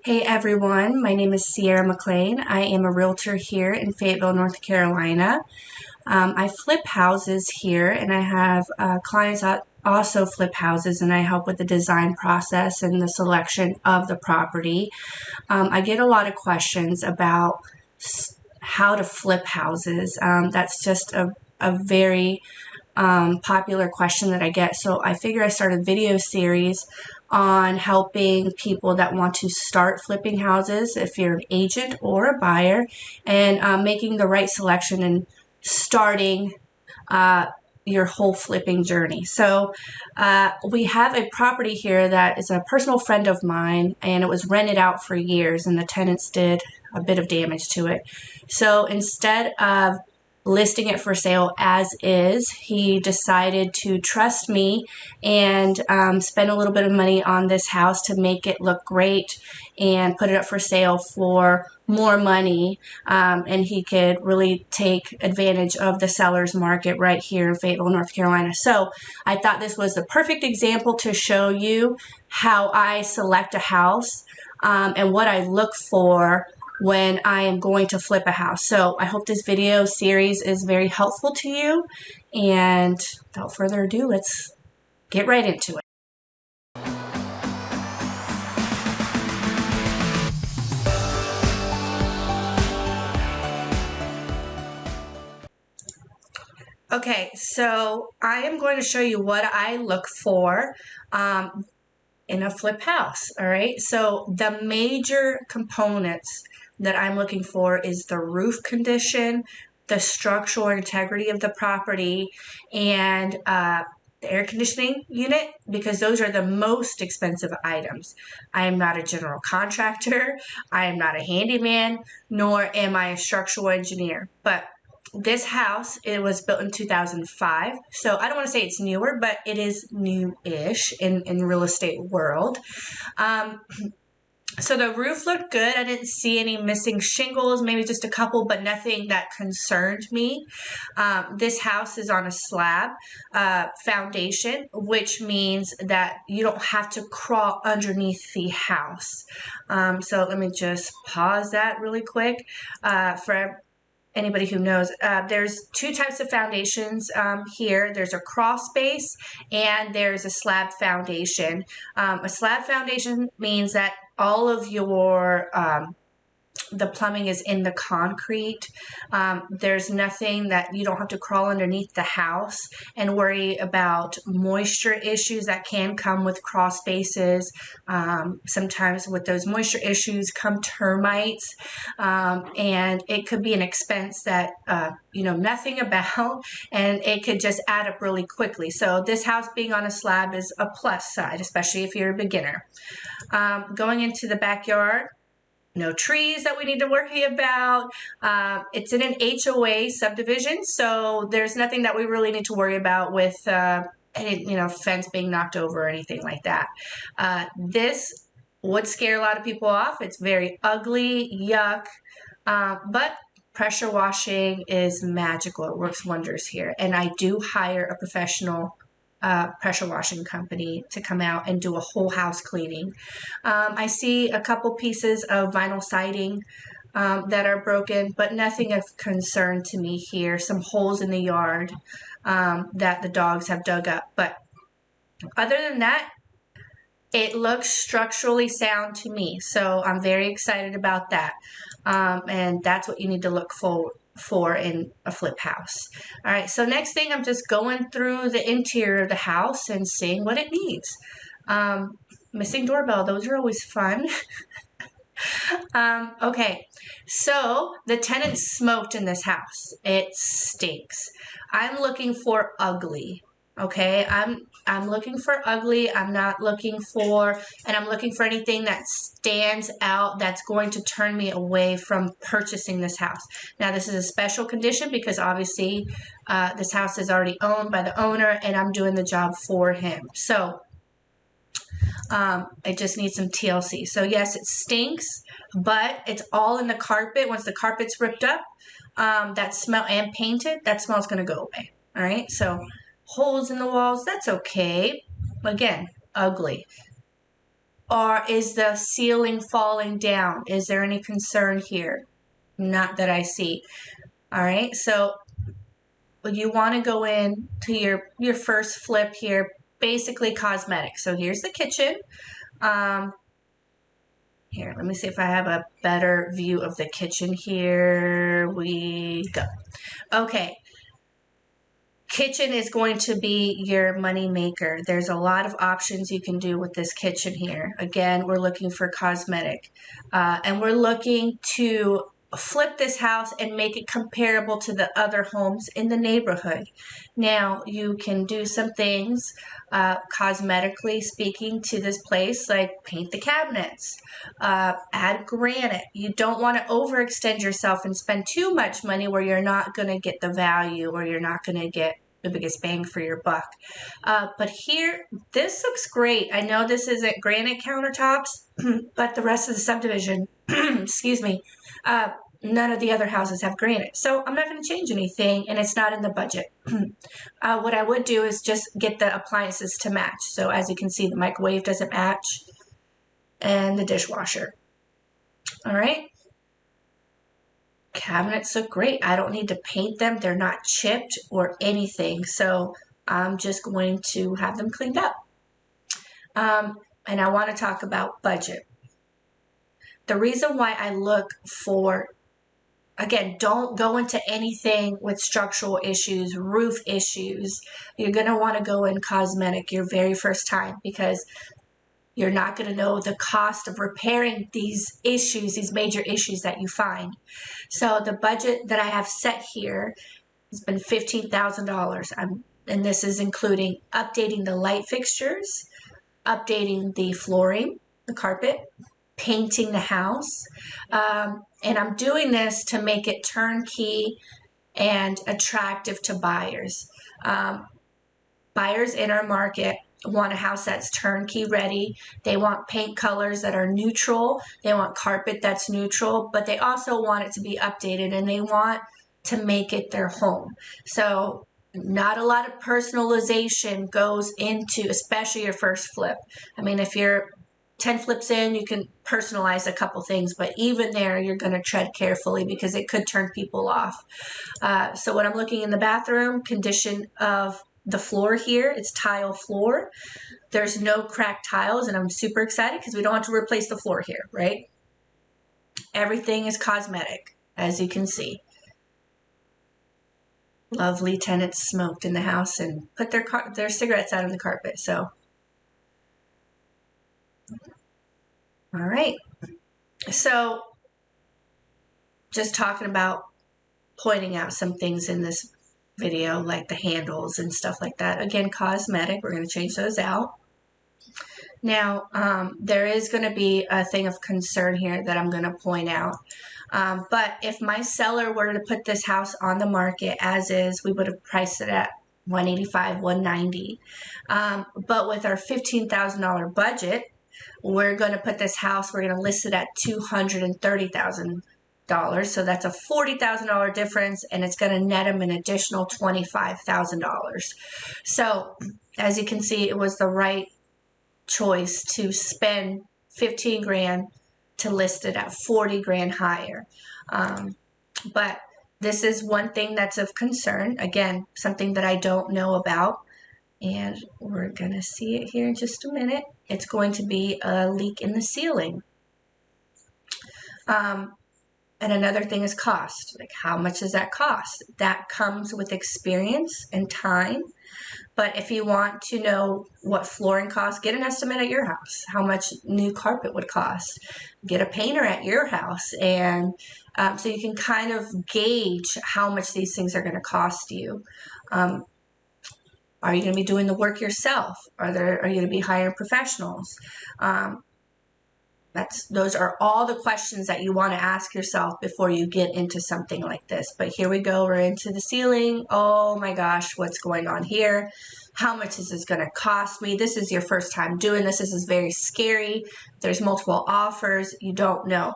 Hey everyone, my name is Ciara McLean. I am a realtor here in Fayetteville, North Carolina. I flip houses here and I have clients that also flip houses, and I help with the design process and the selection of the property. I get a lot of questions about how to flip houses. That's just a very popular question that I get. So I figure I start a video series on helping people that want to start flipping houses, if you're an agent or a buyer, and making the right selection and starting your whole flipping journey. So we have a property here that is a personal friend of mine, and it was rented out for years, and the tenants did a bit of damage to it. So instead of listing it for sale as is, he decided to trust me and spend a little bit of money on this house to make it look great and put it up for sale for more money, and he could really take advantage of the seller's market right here in Fayetteville, North Carolina. So I thought this was the perfect example to show you how I select a house and what I look for when I am going to flip a house. So I hope this video series is very helpful to you, and without further ado, let's get right into it. Okay, so I am going to show you what I look for in a flip house. All right, so the major components that I'm looking for is the roof condition, the structural integrity of the property, and the air conditioning unit, because those are the most expensive items. I am not a general contractor, I am not a handyman, nor am I a structural engineer. But this house, it was built in 2005, so I don't want to say it's newer, but it is new-ish in real estate world. So the roof looked good. I didn't see any missing shingles, maybe just a couple, but nothing that concerned me. This house is on a slab foundation, which means that you don't have to crawl underneath the house. So let me just pause that really quick for anybody who knows. There's two types of foundations here. There's a crawl space and there's a slab foundation. A slab foundation means that all of your the plumbing is in the concrete. There's nothing that you don't have to crawl underneath the house and worry about moisture issues that can come with crawl spaces. Sometimes with those moisture issues come termites, and it could be an expense that you know nothing about, and it could just add up really quickly. So this house being on a slab is a plus side, especially if you're a beginner. Going into the backyard, no trees that we need to worry about. It's in an HOA subdivision, so there's nothing that we really need to worry about with any, fence being knocked over or anything like that. This would scare a lot of people off. It's very ugly, yuck, but pressure washing is magical. It works wonders here, and I do hire a professional pressure washing company to come out and do a whole house cleaning. I see a couple pieces of vinyl siding that are broken, but nothing of concern to me here. Some holes in the yard that the dogs have dug up, but other than that, it looks structurally sound to me, so I'm very excited about that. And that's what you need to look for in a flip house. All right, so next thing, I'm just going through the interior of the house and seeing what it needs. Missing doorbell, those are always fun. Okay, so the tenants smoked in this house. It stinks. I'm looking for ugly. Okay, I'm looking for ugly. I'm not looking for, and I'm looking for anything that stands out that's going to turn me away from purchasing this house. Now, this is a special condition because obviously this house is already owned by the owner and I'm doing the job for him. So it just needs some TLC. So yes, it stinks, but it's all in the carpet. Once the carpet's ripped up, that smell, and painted, that smell's going to go away. All right, so holes in the walls, that's okay. Again, ugly. Or is the ceiling falling down? Is there any concern here? Not that I see. All right, so you want to go in to your first flip here, basically cosmetic. So here's the kitchen. Here, let me see if I have a better view of the kitchen. Here we go. Okay. Kitchen is going to be your money maker. There's a lot of options you can do with this kitchen here. Again, we're looking for cosmetic. And we're looking to flip this house and make it comparable to the other homes in the neighborhood. Now, you can do some things cosmetically speaking to this place, like paint the cabinets, add granite. You don't want to overextend yourself and spend too much money where you're not going to get the value or you're not going to get the biggest bang for your buck. But here, this looks great. I know this isn't granite countertops, but the rest of the subdivision, excuse me, none of the other houses have granite. So I'm not going to change anything, and it's not in the budget. What I would do is just get the appliances to match. So as you can see, the microwave doesn't match, and the dishwasher. All right. Cabinets look great. I don't need to paint them. They're not chipped or anything. So I'm just going to have them cleaned up. And I want to talk about budget. The reason why I look for, again, don't go into anything with structural issues, roof issues. You're going to want to go in cosmetic your very first time, because you're not going to know the cost of repairing these issues, these major issues that you find. So the budget that I have set here has been $15,000. And this is including updating the light fixtures, updating the flooring, the carpet, painting the house. And I'm doing this to make it turnkey and attractive to buyers. Buyers in our market want a house that's turnkey ready. They want paint colors that are neutral. They want carpet that's neutral, but they also want it to be updated, and they want to make it their home. So not a lot of personalization goes into, especially your first flip. I mean, if you're 10 flips in, you can personalize a couple things, but even there, you're going to tread carefully because it could turn people off. So when I'm looking in the bathroom, condition of the floor here, it's tile floor. There's no cracked tiles, and I'm super excited because we don't have to replace the floor here, right? Everything is cosmetic, as you can see. Lovely tenants smoked in the house and put their cigarettes out on the carpet. So, all right. So, just talking about pointing out some things in this video, like the handles and stuff like that. Again, cosmetic, we're going to change those out. Now, there is going to be a thing of concern here that I'm going to point out. But if my seller were to put this house on the market as is, we would have priced it at $185,000, $190,000. But with our $15,000 budget, we're going to put this house, we're going to list it at $230,000. So that's a $40,000 difference, and it's going to net them an additional $25,000. So as you can see, it was the right choice to spend 15 grand to list it at 40 grand higher. But this is one thing that's of concern. Again, something that I don't know about, and we're going to see it here in just a minute. It's going to be a leak in the ceiling. And another thing is cost. Like, how much does that cost? That comes with experience and time. But if you want to know what flooring costs, get an estimate at your house. How much new carpet would cost. Get a painter at your house. And so you can kind of gauge how much these things are going to cost you. Are you going to be doing the work yourself? Are you going to be hiring professionals? Those are all the questions that you want to ask yourself before you get into something like this. But here we go. We're into the ceiling. Oh my gosh, what's going on here? How much is this going to cost me? This is your first time doing this. This is very scary. There's multiple offers. You don't know.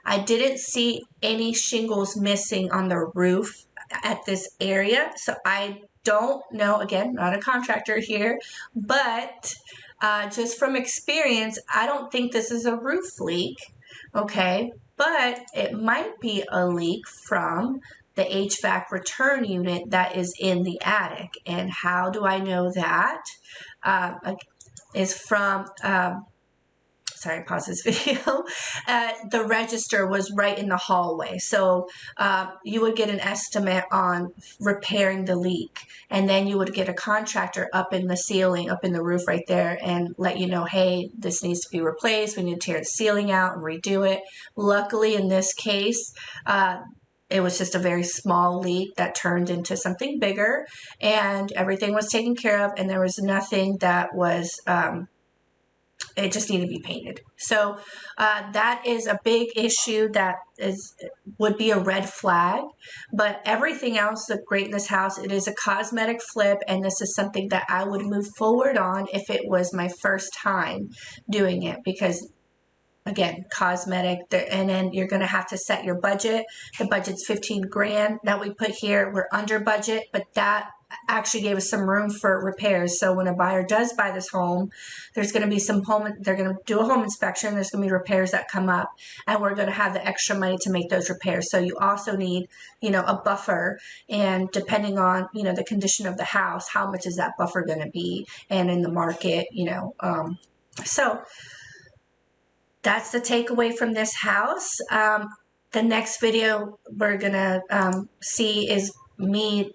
I didn't see any shingles missing on the roof at this area. So I don't know. Again, not a contractor here, but Just from experience, I don't think this is a roof leak, okay? But it might be a leak from the HVAC return unit that is in the attic. And how do I know that? Is from sorry, pause this video. The register was right in the hallway. So you would get an estimate on repairing the leak. And then you would get a contractor up in the ceiling, up in the roof right there, and let you know, hey, this needs to be replaced. We need to tear the ceiling out and redo it. Luckily, in this case, it was just a very small leak that turned into something bigger, and everything was taken care of, and there was nothing that was it just needed to be painted. So that is a big issue that would be a red flag. But everything else looked great in this house. It is a cosmetic flip, and this is something that I would move forward on if it was my first time doing it, because again, cosmetic, and then you're going to have to set your budget. The budget's 15 grand that we put here. We're under budget, but that actually gave us some room for repairs. So when a buyer does buy this home, there's going to be they're going to do a home inspection. There's going to be repairs that come up, and we're going to have the extra money to make those repairs. So you also need, a buffer, and depending on, the condition of the house, how much is that buffer going to be, and in the market, so that's the takeaway from this house. The next video we're gonna see is me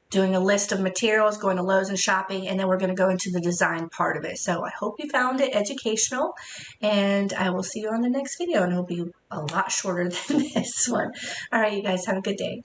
doing a list of materials, going to Lowe's and shopping, and then we're gonna go into the design part of it. So I hope you found it educational, and I will see you on the next video, and it'll be a lot shorter than this one. All right, you guys have a good day.